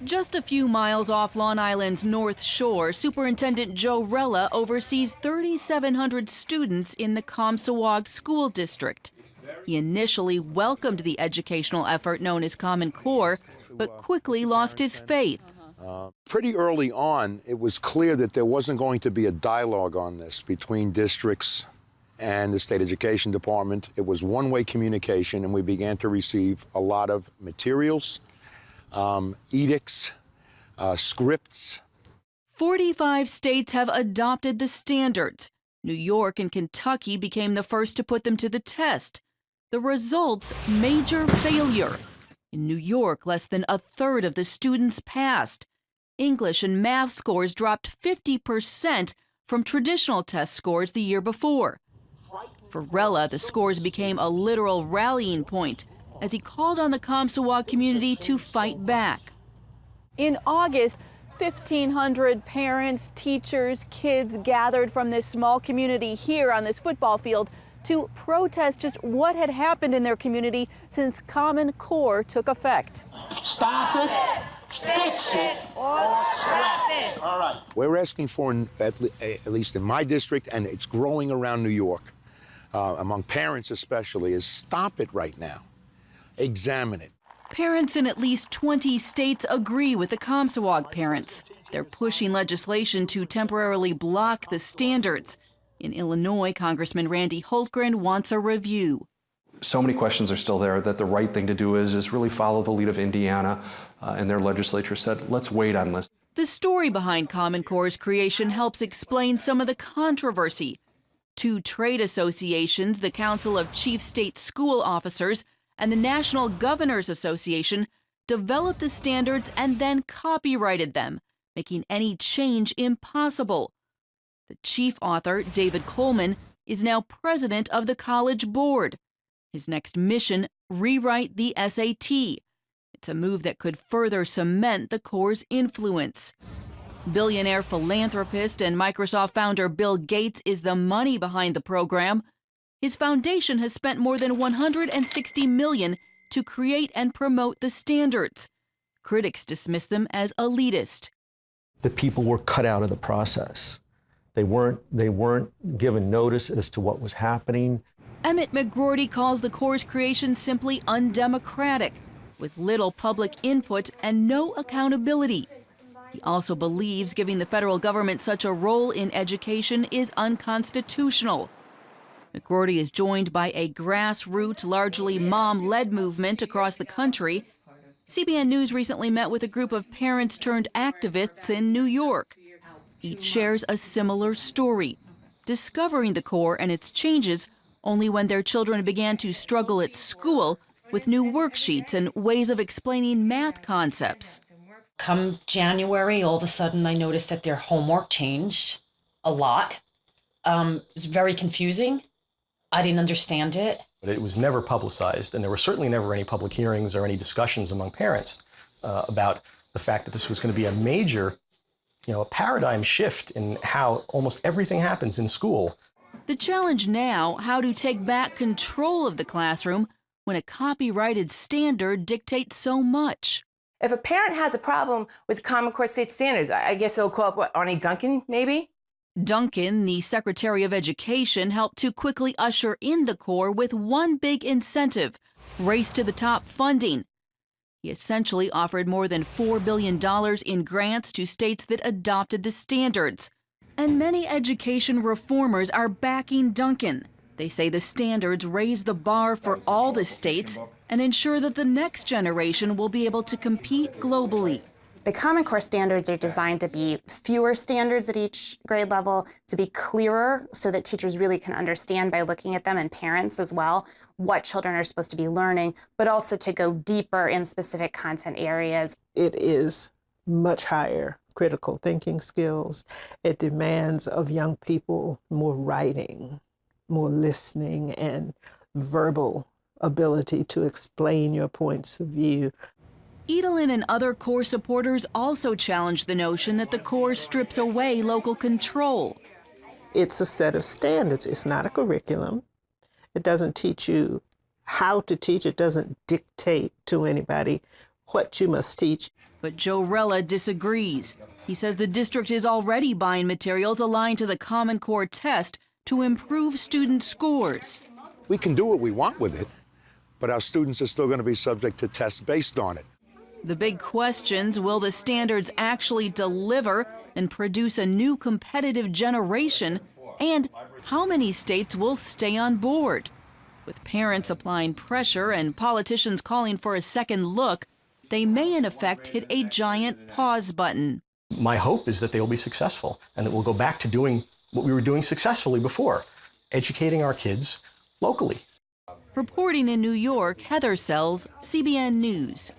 Just a few miles off Long Island's North Shore, Superintendent Joe Rella oversees 3,700 students in the Comstock School District. He initially welcomed the educational effort known as Common Core, but quickly lost his faith. Pretty early on, it was clear that there wasn't going to be a dialogue on this between districts and the state education department. It was one-way communication, and we began to receive a lot of materials, edicts, scripts. 45 states have adopted the standards. New York and Kentucky became the first to put them to the test. The results, major failure. In New York, less than a third of the students passed. English and math scores dropped 50% from traditional test scores the year before. For Rella, the scores became a literal rallying point as he called on the Comstock community to fight back. In August, 1,500 parents, teachers, kids gathered from this small community here on this football field to protest just what had happened in their community since Common Core took effect. Stop it, fix it, or scrap it. All right. We're asking for, at least in my district, and it's growing around New York, among parents especially, is stop it right now. Examine it. Parents in at least 20 states agree with the Comstock parents. They're pushing legislation to temporarily block the standards. In Illinois, Congressman Randy Hultgren wants a review. So many questions are still there that the right thing to do is really follow the lead of Indiana, and their legislature said, let's wait on this. The story behind Common Core's creation helps explain some of the controversy. Two trade associations, the Council of Chief State School Officers and the National Governors Association, developed the standards and then copyrighted them, making any change impossible. The chief author, David Coleman, is now president of the College Board. His next mission, rewrite the SAT. It's a move that could further cement the Core's influence. Billionaire philanthropist and Microsoft founder Bill Gates is the money behind the program. His foundation has spent more than $160 million to create and promote the standards. Critics dismiss them as elitist. The people were cut out of the process. They weren't given notice as to what was happening. Emmett McGroarty calls the Core's creation simply undemocratic, with little public input and no accountability. He also believes giving the federal government such a role in education is unconstitutional. McGroarty is joined by a grassroots, largely mom-led movement across the country. CBN News recently met with a group of parents-turned-activists in New York. Each shares a similar story, discovering the Core and its changes only when their children began to struggle at school with new worksheets and ways of explaining math concepts. Come January, all of a sudden I noticed that their homework changed a lot. It was very confusing. I didn't understand it. But it was never publicized, and there were certainly never any public hearings or any discussions among parents about the fact that this was going to be a major, a paradigm shift in how almost everything happens in school. The challenge now, how to take back control of the classroom when a copyrighted standard dictates so much. If a parent has a problem with Common Core state standards, I guess they'll call up, Arnie Duncan, maybe? Duncan, the Secretary of Education, helped to quickly usher in the Core with one big incentive, race to the top funding. He essentially offered more than $4 billion in grants to states that adopted the standards. And many education reformers are backing Duncan. They say the standards raise the bar for all the states and ensure that the next generation will be able to compete globally. The Common Core standards are designed to be fewer standards at each grade level, to be clearer so that teachers really can understand by looking at them, and parents as well, what children are supposed to be learning, but also to go deeper in specific content areas. It is much higher critical thinking skills. It demands of young people more writing, more listening, and verbal ability to explain your points of view. Edelin and other Core supporters also challenge the notion that the Core strips away local control. It's a set of standards. It's not a curriculum. It doesn't teach you how to teach. It doesn't dictate to anybody what you must teach. But Joe Rella disagrees. He says the district is already buying materials aligned to the Common Core test to improve student scores. We can do what we want with it, but our students are still going to be subject to tests based on it. The big questions: will the standards actually deliver and produce a new competitive generation? And how many states will stay on board? With parents applying pressure and politicians calling for a second look, they may in effect hit a giant pause button. My hope is that they will be successful and that we'll go back to doing what we were doing successfully before, educating our kids locally. Reporting in New York, Heather Sells, CBN News.